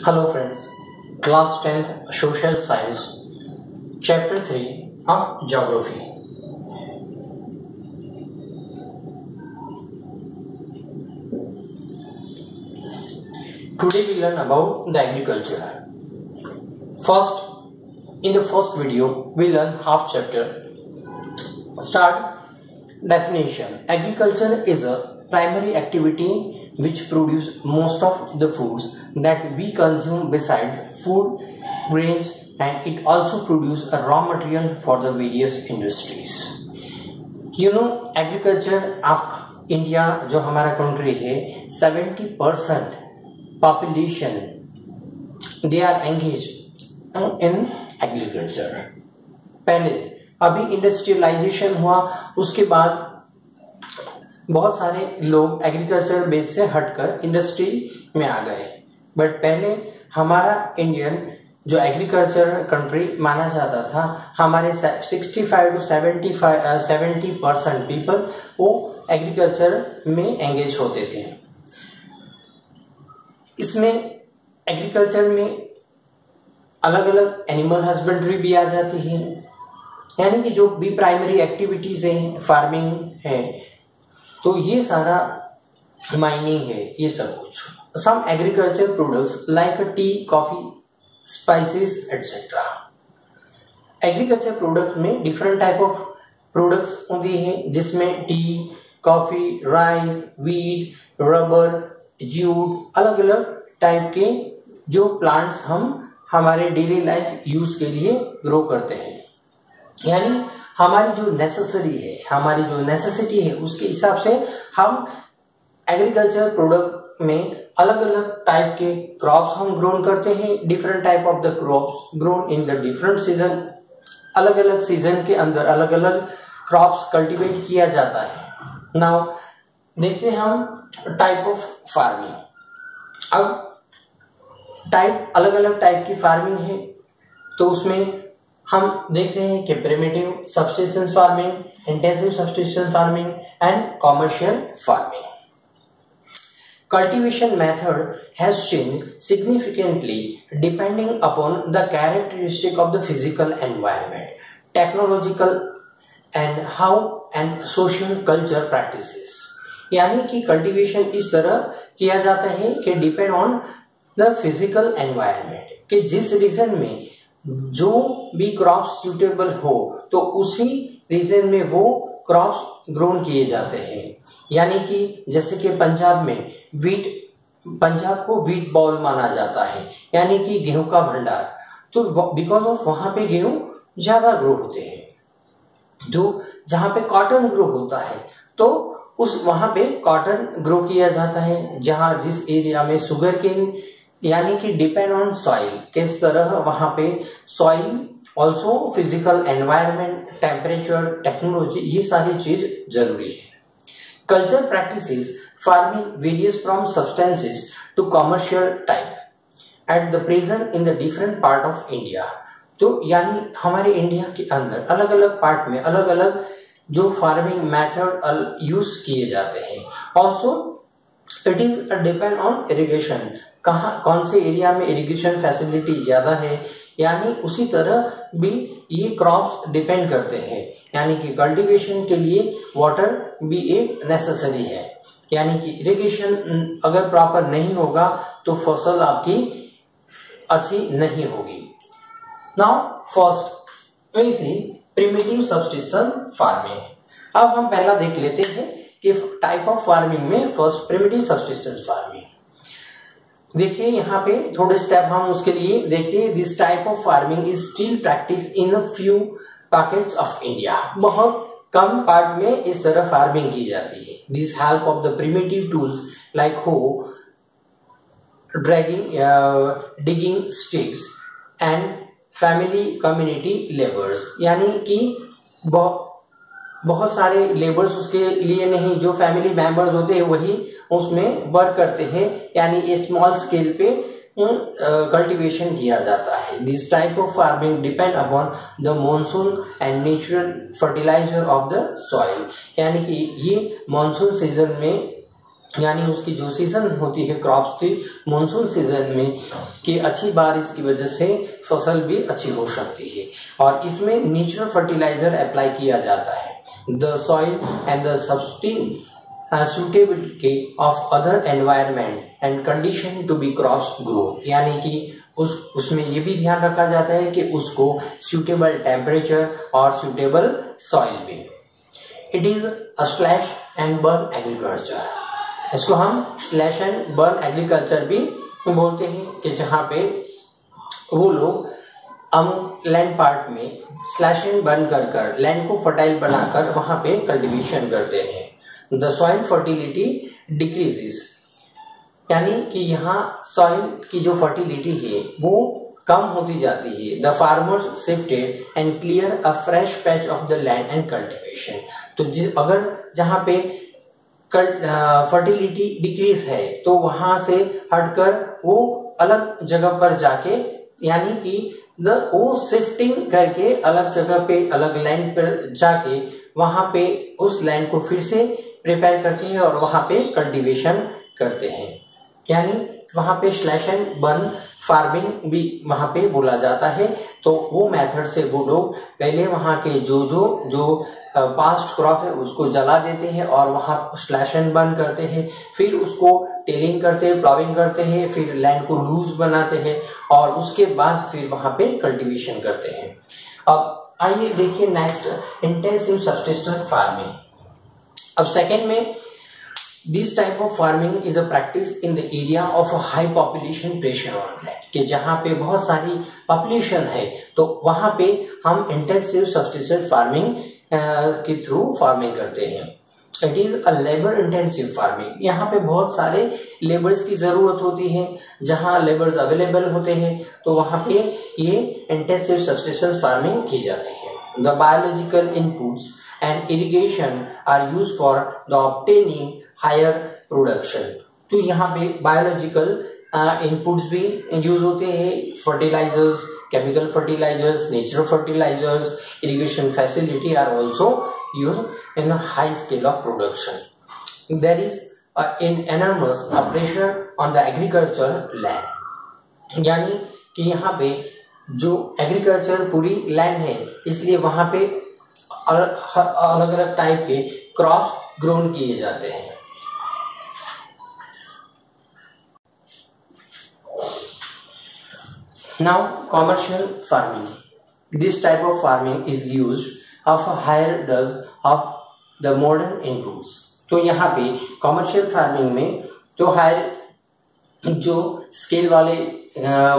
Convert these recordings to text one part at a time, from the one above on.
Hello friends, class 10th Social Science, Chapter 3 of Geography. Today we learn about the agriculture. First, in the first video, we learn half chapter. Start. Definition. Agriculture is a primary activity which produces most of the foods that we consume besides food, grains, and it also produces a raw material for the various industries. You know, agriculture of India जो हमारा country है 70% population they are engaged in agriculture. पहले अभी industrialisation हुआ, उसके बाद बहुत सारे लोग एग्रीकल्चर बेस से हटकर इंडस्ट्री में आ गए, बट पहले हमारा इंडियन जो एग्रीकल्चर कंट्री माना जाता था, हमारे 65 to 70% पीपल वो एग्रीकल्चर में एंगेज होते थे. इसमें एग्रीकल्चर में अलग अलग एनिमल हस्बेंड्री भी आ जाती है, यानी कि जो भी प्राइमरी एक्टिविटीज है, फार्मिंग है, तो ये सारा माइनिंग है, ये सब कुछ. Some agriculture products like tea, coffee, spices etcetera. Agriculture product में डिफरेंट टाइप ऑफ प्रोडक्ट्स होती है, जिसमें tea, coffee, rice, wheat, rubber, jute, अलग अलग टाइप के जो प्लांट्स हम हमारे डेली लाइफ यूज के लिए ग्रो करते हैं. यानी हमारी जो नेसेसिटी है उसके हिसाब से हम एग्रीकल्चर प्रोडक्ट में अलग अलग टाइप के क्रॉप्स हम ग्रोन करते हैं. Different type of the crops grown in the different season. अलग अलग सीजन के अंदर अलग अलग क्रॉप्स कल्टीवेट किया जाता है. नाउ देखते हैं हम टाइप ऑफ फार्मिंग. अब टाइप अलग अलग टाइप की फार्मिंग है, तो उसमें हम देखते हैं कि primitive subsistence farming, intensive subsistence farming and commercial farming. Cultivation method has changed significantly depending upon the characteristic of the physical environment, technological and how and social culture practices. यानी कि कल्टीवेशन इस तरह किया जाता है कि depend on the physical environment, कि जिस रीजन में जो भी क्रॉप्स सूटेबल हो तो उसी रीजन में वो क्रॉप्स ग्रोन किए जाते हैं. यानी कि जैसे कि पंजाब में पंजाब को वीट बॉल माना जाता है, यानी कि गेहूं का भंडार. तो बिकॉज ऑफ वहां पे गेहूं ज्यादा ग्रो होते हैं. तो जहां पे कॉटन ग्रो होता है तो उस वहां पे कॉटन ग्रो किया जाता है. जहां जिस एरिया में शुगर केन, यानी कि डिपेंड ऑन सॉइल, किस तरह वहां पे soil, also physical environment, temperature, technology, ये सारी चीज जरूरी है. Culture practices farming various from substances to commercial type at the present in the different part of India. तो यानी हमारे इंडिया के अंदर अलग अलग पार्ट में अलग अलग जो फार्मिंग मेथड यूज किए जाते हैं. Also it is depend on irrigation, कौन से एरिया में इरिगेशन फैसिलिटी ज्यादा है, यानी उसी तरह भी ये क्रॉप्स डिपेंड करते हैं. यानी कि कल्टीवेशन के लिए वाटर भी एक नेसेसरी है, यानी कि इरिगेशन अगर प्रॉपर नहीं होगा तो फसल आपकी अच्छी नहीं होगी. Now first we see primitive subsistence farming. अब हम पहला देख लेते हैं कि टाइप ऑफ फार्मिंग में फर्स्ट प्रिमिटिव सब्सिस्टेंस फार्मिंग. देखिए यहाँ पे थोड़े स्टेप हम उसके लिए देखते हैं. This type of farming is still practice in a few pockets of India. बहुत कम पार्ट में इस तरह फार्मिंग की जाती है. This help of the primitive tools like hoe, dragging, digging sticks and family community labours. यानी कि बहुत सारे लेबर्स उसके लिए नहीं, जो फैमिली मेंबर्स होते हैं वही उसमें वर्क करते हैं, यानी ये स्मॉल स्केल पे कल्टीवेशन किया जाता है. This type of farming depend upon the monsoon and natural fertiliser of the soil. यानी कि ये मॉनसून सीजन में यानी उसकी जो सीजन होती है क्रॉप्स की, मानसून सीजन में कि अच्छी बारिश की वजह से फसल भी अच्छी हो सकती है। और इसमें नेचुरल फर्टिलाइजर अप्लाई किया जाता है। The soil and the suitability of other environment and condition to be crops grow, यानी कि उसमें ये भी ध्यान रखा जाता है कि उसको suitable temperature और suitable soil भी। It is a slash and burn agriculture, इसको हम स्लैश एंड बर्न एग्रीकल्चर भी बोलते हैं कि जहाँ पे वो लोग लैंड पार्ट में स्लैश एंड बर्न कर कर लैंड को फर्टाइल बनाकर वहां पे कल्टीवेशन करते हैं। द सॉइल फर्टिलिटी डिक्रीजेस, यानी कि यहाँ सॉइल की जो फर्टिलिटी है वो कम होती जाती है। The farmers shifted and clear a fresh patch of the land and cultivation. तो अगर जहाँ पे फर्टिलिटी डिक्रीज है तो वहां से हटकर वो अलग जगह पर जाके, यानी कि वो शिफ्टिंग करके अलग जगह पे अलग लैंड पर जाके वहां पे उस लैंड को फिर से प्रिपेयर करते हैं और वहां पे कल्टीवेशन करते हैं। यानी वहां पे स्लैश एंड बर्न फार्मिंग भी वहां पे बोला जाता है। तो वो मेथड से वो लोग पहले वहां के जो पास्ट क्रॉप है उसको जला देते हैं और वहां स्लैश एंड बर्न करते हैं, फिर उसको टेलिंग करते हैं, प्लाविंग करते हैं, फिर लैंड को लूज बनाते हैं और उसके बाद फिर वहां पे कल्टीवेशन करते हैं। अब आइए देखिए नेक्स्ट, इंटेंसिव सब्सिस्टेंस फार्मिंग। अब सेकेंड में, this type of farming is a practice in the area of high population pressure on land, कि जहां पे बहुत सारी पॉपुलेशन है तो वहां पे हम इंटेंसिव सब्सिस्टेंस फार्मिंग के थ्रू फार्मिंग करते हैं। It is a labour intensive farming, यहाँ पे बहुत सारे लेबर्स की जरूरत होती है। जहां लेबर्स अवेलेबल होते हैं तो वहां पे ये इंटेंसिव सब्सिस्टेंस फार्मिंग की जाती है। The biological inputs and irrigation are used for the obtaining higher production. तो यहाँ पे बायोलॉजिकल इनपुट्स भी यूज होते हैं, fertilisers, chemical fertilizers, natural fertilizers, irrigation facility are also used in a high scale of production. There is an enormous pressure on the agriculture land, यानी कि यहाँ पे जो एग्रीकल्चर पूरी लैंड है इसलिए वहां पे अलग अलग टाइप के क्रॉप्स ग्रोन किए जाते हैं। Now, commercial farming. This type of farming is used of a higher dose of the modern inputs. तो यहाँ पे commercial farming में तो हायर जो स्केल वाले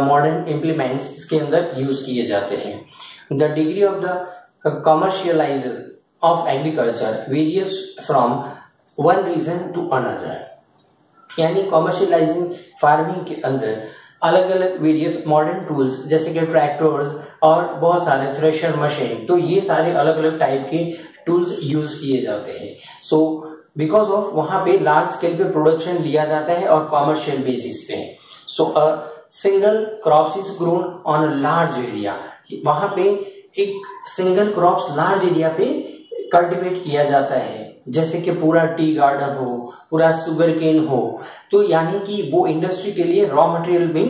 मॉडर्न इम्प्लीमेंट्स इसके अंदर यूज किए जाते हैं। The degree of the commercialization of agriculture varies from one region to another. यानी commercializing farming के अंदर अलग अलग वेरियस मॉडर्न टूल्स जैसे कि ट्रैक्टर्स और बहुत सारे थ्रेशर मशीन, तो ये सारे अलग अलग टाइप के टूल्स यूज किए जाते हैं। सो बिकॉज ऑफ वहां पे लार्ज स्केल पे प्रोडक्शन लिया जाता है और कॉमर्शियल बेसिस पे। So a single crops is grown on a large area, वहां पे एक सिंगल क्रॉप्स लार्ज एरिया पे कल्टीवेट किया जाता है, जैसे कि पूरा टी गार्डन हो, पूरा शुगर केन हो। तो यानी कि वो इंडस्ट्री के लिए रॉ मटेरियल भी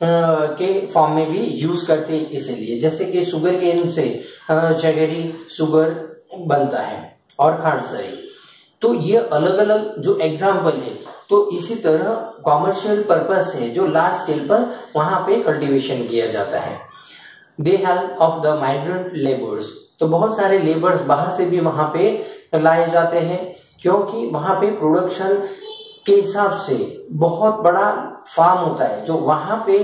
के फॉर्म में भी यूज करते हैं, इसीलिए जैसे कि शुगर केन से जगरी शुगर बनता है और खांडसरी। तो ये अलग अलग जो एग्जाम्पल है। तो इसी तरह कॉमर्शियल पर्पज से जो लार्ज स्केल पर वहां पे कल्टीवेशन किया जाता है। They help of the migrant labours, तो बहुत सारे लेबर्स बाहर से भी वहां पे लाए जाते हैं, क्योंकि वहां पे प्रोडक्शन के हिसाब से बहुत बड़ा फार्म होता है जो वहां पे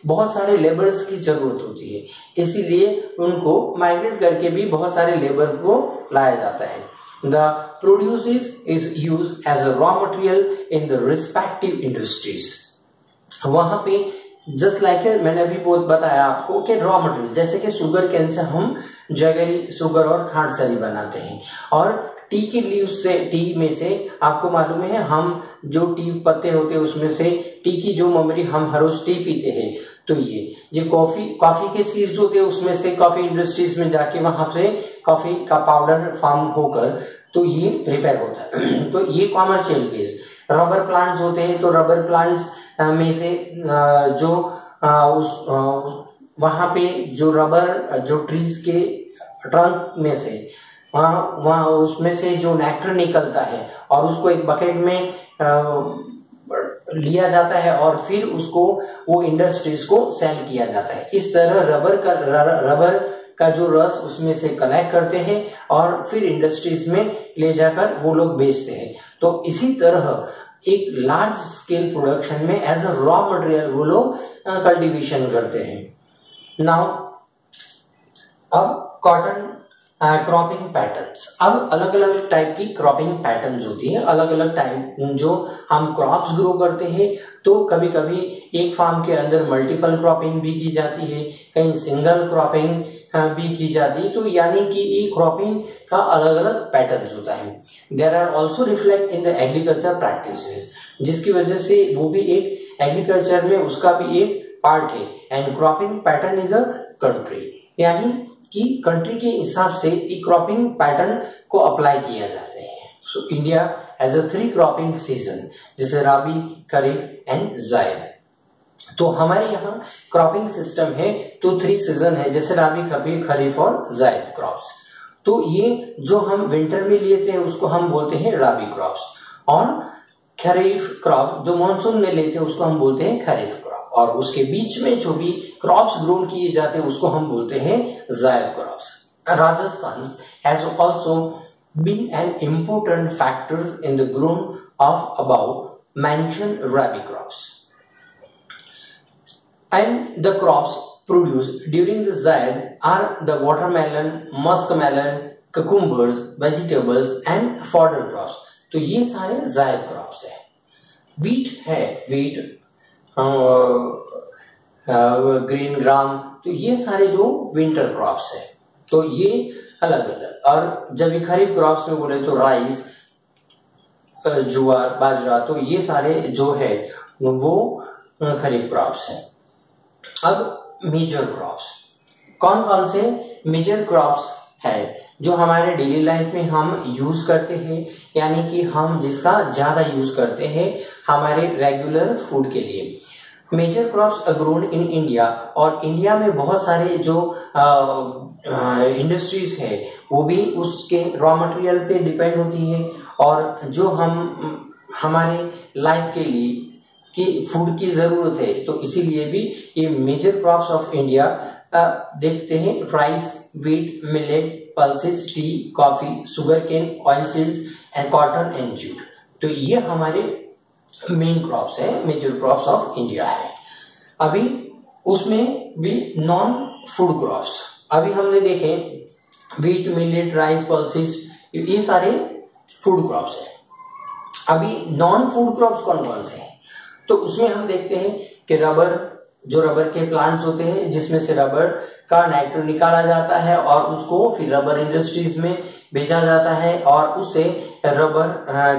बहुत सारे लेबर्स की जरूरत होती है, इसीलिए उनको माइग्रेट करके भी बहुत सारे लेबर को लाया जाता है। The produce is use as a raw material in the respective industries. वहां पे जस्ट लाइक मैंने अभी बहुत बताया आपको कि रॉ मटेरियल जैसे कि शुगर केन से हम जगरी शुगर और खांडसरी बनाते हैं, और टी की लीव से, टी में से आपको मालूम है हम जो टी पत्ते होते हैं उसमें से टी की जो ममरी हम हर रोज टी पीते हैं, तो ये कॉफी के सीड्स होते हैं उसमें से कॉफी इंडस्ट्रीज में जाके वहां से कॉफी का पाउडर फॉर्म होकर तो ये प्रिपेयर होता है। तो ये कॉमर्शियल बेस। रबर प्लांट्स होते हैं, तो रबर प्लांट्स में से जो वहां पे जो रबर जो ट्रीज के ट्रंक में से वहां उसमें से जो नेक्टर निकलता है और उसको एक बकेट में लिया जाता है और फिर उसको वो इंडस्ट्रीज को सेल किया जाता है। इस तरह रबर का जो रस उसमें से कलेक्ट करते हैं और फिर इंडस्ट्रीज में ले जाकर वो लोग बेचते हैं। तो इसी तरह एक लार्ज स्केल प्रोडक्शन में एज अ रॉ मटेरियल वो लोग कल्टीवेशन करते हैं। नाउ अब कॉटन क्रॉपिंग पैटर्न्स। अब अलग अलग टाइप की क्रॉपिंग पैटर्न्स होती है, अलग अलग टाइप जो हम क्रॉप्स ग्रो करते हैं। तो कभी कभी एक फार्म के अंदर मल्टीपल क्रॉपिंग भी की जाती है, कहीं सिंगल क्रॉपिंग भी की जाती है। तो यानी कि ये क्रॉपिंग का अलग अलग पैटर्न्स होता है। There are also reflect in the agriculture practices, जिसकी वजह से वो भी एक एग्रीकल्चर में उसका भी एक पार्ट है। And cropping pattern is a country, यानी कि कंट्री के हिसाब से क्रॉपिंग पैटर्न को अप्लाई किया जाते हैं। So India has a 3 cropping season, जैसे राबी, खरीफ एंड जायद। तो हमारे यहाँ क्रॉपिंग सिस्टम है तो 3 सीजन है, जैसे राबी, खरीफ और जायद क्रॉप्स। तो ये जो हम विंटर में लेते हैं उसको हम बोलते हैं राबी क्रॉप्स, और खरीफ क्रॉप जो मानसून में लेते हैं उसको हम बोलते हैं खरीफ क्रॉप, और उसके बीच में जो भी क्रॉप्स ग्रोन किए जाते हैं उसको हम बोलते हैं zaid crops. Rajasthan has also been an important factor in the grown of about mentioned rabi crops and the crops produced during the Zaid are the watermelon, muskmelon, cucumbers, vegetables and fodder crops। तो ये सारे जायद क्रॉप्स है। Wheat है, wheat, green gram, तो ये सारे जो विंटर क्रॉप्स है। तो ये अलग अलग। और जब खरीफ क्रॉप्स में बोले तो राइस, ज्वार, बाजरा, तो ये सारे जो है वो खरीफ क्रॉप्स है। अब मेजर क्रॉप्स, कौन कौन से मेजर क्रॉप्स है जो हमारे डेली लाइफ में हम यूज करते हैं, यानी कि हम जिसका ज्यादा यूज करते हैं हमारे रेगुलर फूड के लिए। Major crops grown in India, और इंडिया में बहुत सारे जो इंडस्ट्रीज है वो भी उसके रॉ मटेरियल पे डिपेंड होती है, और जो हम हमारे लाइफ के लिए कि फूड की जरूरत है, तो इसीलिए भी ये मेजर क्रॉप्स ऑफ इंडिया देखते हैं। Rice, wheat, millet, pulses, tea, coffee, sugar cane, oil seeds and cotton and jute. तो ये हमारे मेन क्रॉप्स है, मेजर क्रॉप्स ऑफ इंडिया है। अभी उसमें भी नॉन फूड क्रॉप्स अभी हमने देखे, व्हीट, मिलेट, राइस, पल्सेस, ये सारे फूड क्रॉप्स है। अभी नॉन फूड क्रॉप्स कौन कौन से हैं? तो उसमें हम देखते हैं कि रबर, जो रबर के प्लांट्स होते हैं जिसमें से रबर का नेक्टर निकाला जाता है और उसको फिर रबर इंडस्ट्रीज में बेचा जाता है, और उससे रबर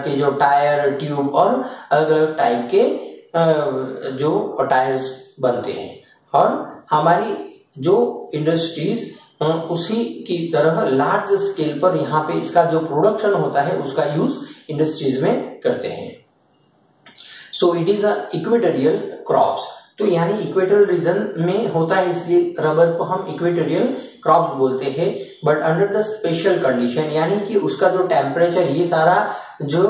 के जो टायर, ट्यूब और अलग अलग टाइप के जो टायर्स बनते हैं। और हमारी जो इंडस्ट्रीज उसी की तरह लार्ज स्केल पर यहाँ पे इसका जो प्रोडक्शन होता है उसका यूज इंडस्ट्रीज में करते हैं। So it is a equatorial crops, तो यानी इक्वेटोरियल रीजन में होता है, इसलिए रबर को हम इक्वेटोरियल क्रॉप्स बोलते हैं। But under the special condition, यानी कि उसका जो टेम्परेचर, ये सारा जो,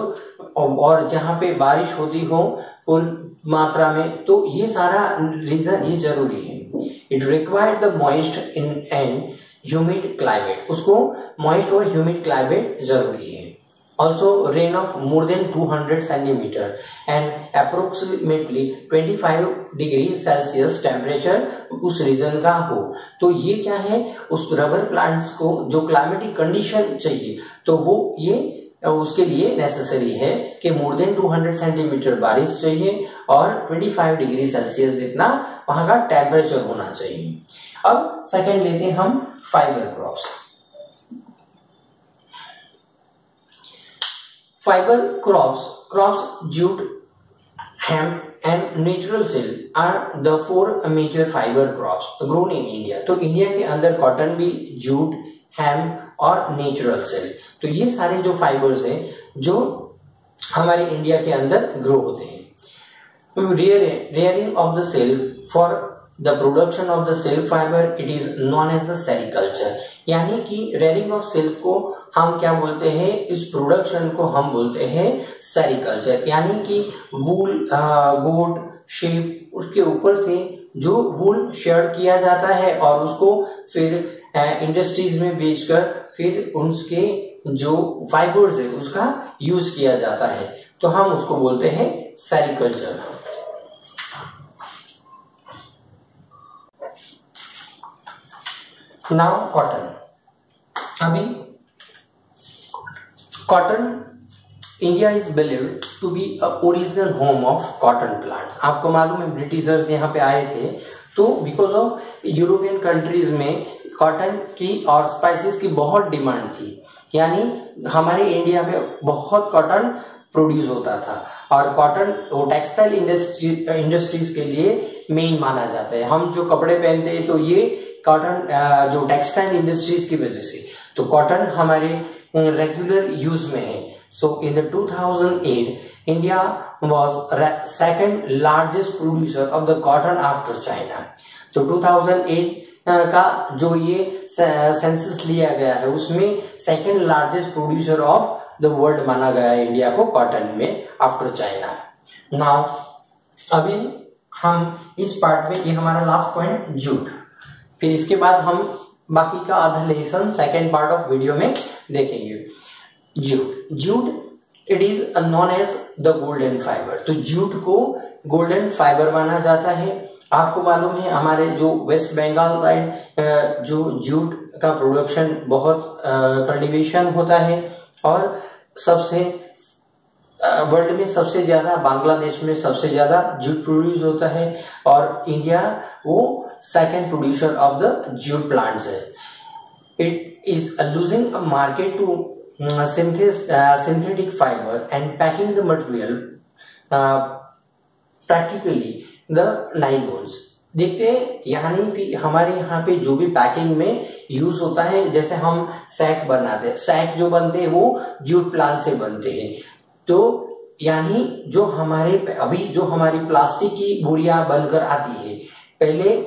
और जहां पे बारिश होती हो फुल मात्रा में, तो ये सारा रीजन ये जरूरी है। It required the moist in and humid climate, उसको मॉइस्ट और ह्यूमिड क्लाइमेट जरूरी है। Also rain of more than 200 centimeter and approximately 25 degree Celsius temperature उस रीजन का हो। तो ये क्या है, उस रबर प्लांट्स को जो क्लाइमेटिक कंडीशन चाहिए तो वो ये उसके लिए नेसेसरी है कि मोर देन 200 सेंटीमीटर बारिश चाहिए और 25 डिग्री सेल्सियस जितना वहां का टेम्परेचर होना चाहिए। अब सेकेंड लेते हैं हम fibre crops. Fiber crops, jute, hemp and natural silk are the 4 major fiber crops grown in India। तो इंडिया के अंदर कॉटन भी, जूट, हेम्प और नेचुरल सिल्क, तो ये सारे जो फाइबर्स हैं जो हमारे इंडिया के अंदर ग्रो होते हैं। Rearing of the silk for the production of the silk fiber, it is known as the sericulture। यानी कि रेयरिंग ऑफ सिल्क को हम क्या बोलते हैं, इस प्रोडक्शन को हम बोलते हैं सेरिकल्चर। यानी कि वूल, गोट, शीप, उसके ऊपर से जो वूल शेड किया जाता है और उसको फिर इंडस्ट्रीज में बेचकर फिर उसके जो फाइबर्स है उसका यूज किया जाता है, तो हम उसको बोलते हैं सेरिकल्चर। Now cotton. अभी cotton, India is believed to be original home of cotton plant. आपको मालूम है ब्रिटिशर्स यहाँ पे आए थे, तो बिकॉज ऑफ यूरोपियन कंट्रीज में कॉटन की और स्पाइसेस की बहुत डिमांड थी। यानी हमारे इंडिया में बहुत कॉटन प्रोड्यूस होता था और कॉटन वो टेक्सटाइल इंडस्ट्रीज के लिए मेन माना जाता है। हम जो कपड़े पहनते हैं तो ये कॉटन जो टेक्सटाइल इंडस्ट्रीज की वजह से, तो कॉटन हमारे रेगुलर यूज में है। So in the 2008 India was second largest producer of the cotton after China. तो 2008 का जो ये सेंसस लिया गया है उसमें second largest producer of the world माना गया है इंडिया को कॉटन में आफ्टर चाइना। नाउ अभी हम इस पार्ट में, ये हमारा लास्ट पॉइंट जूट, फिर इसके बाद हम बाकी का आधा lesson second part of video में देखेंगे। Jute it is known as the golden fibre. तो जूट को गोल्डन फाइबर माना जाता है। आपको मालूम है हमारे जो वेस्ट बंगाल साइड जो जूट का प्रोडक्शन बहुत कल्टीवेशन होता है और सबसे वर्ल्ड में सबसे ज्यादा, बांग्लादेश में सबसे ज्यादा जूट प्रोड्यूस होता है और इंडिया वो second producer of the jute plants है। It is losing a market to synthetic fiber and packing the material practically the nylons। देखते हैं यानी भी हमारे यहाँ पे जो भी पैकिंग में यूज होता है, जैसे हम सैक बनाते हैं, सैक जो बनते हैं वो जूट प्लांट से बनते हैं। तो यानी जो हमारे अभी जो हमारी प्लास्टिक की बोरियां बनकर आती है, पहले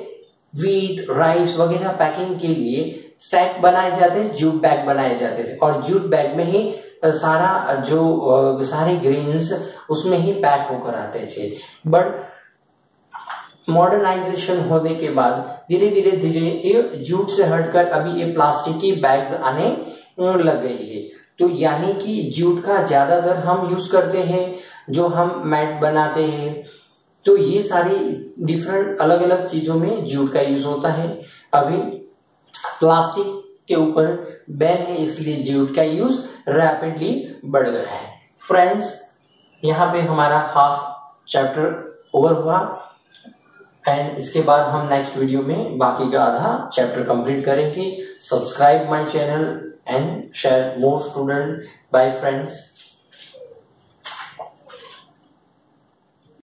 वीट, राइस वगैरह पैकिंग के लिए सैक बनाए जाते हैं, जूट बैग बनाए जाते थे और जूट बैग में ही सारा जो सारे ग्रेन्स उसमें ही पैक होकर आते थे। बट मॉडर्नाइजेशन होने के बाद धीरे धीरे ये जूट से हटकर अभी ये प्लास्टिक की बैग्स आने लग गई है। तो यानी कि जूट का ज्यादातर हम यूज करते हैं, जो हम मैट बनाते हैं, तो ये सारी डिफरेंट अलग अलग चीजों में जूट का यूज होता है। अभी प्लास्टिक के ऊपर बैन है, इसलिए जूट का यूज रैपिडली बढ़ गया है। फ्रेंड्स, यहाँ पे हमारा हाफ चैप्टर ओवर हुआ एंड इसके बाद हम नेक्स्ट वीडियो में बाकी का आधा चैप्टर कंप्लीट करेंगे। Subscribe my channel and share more student. Bye friends.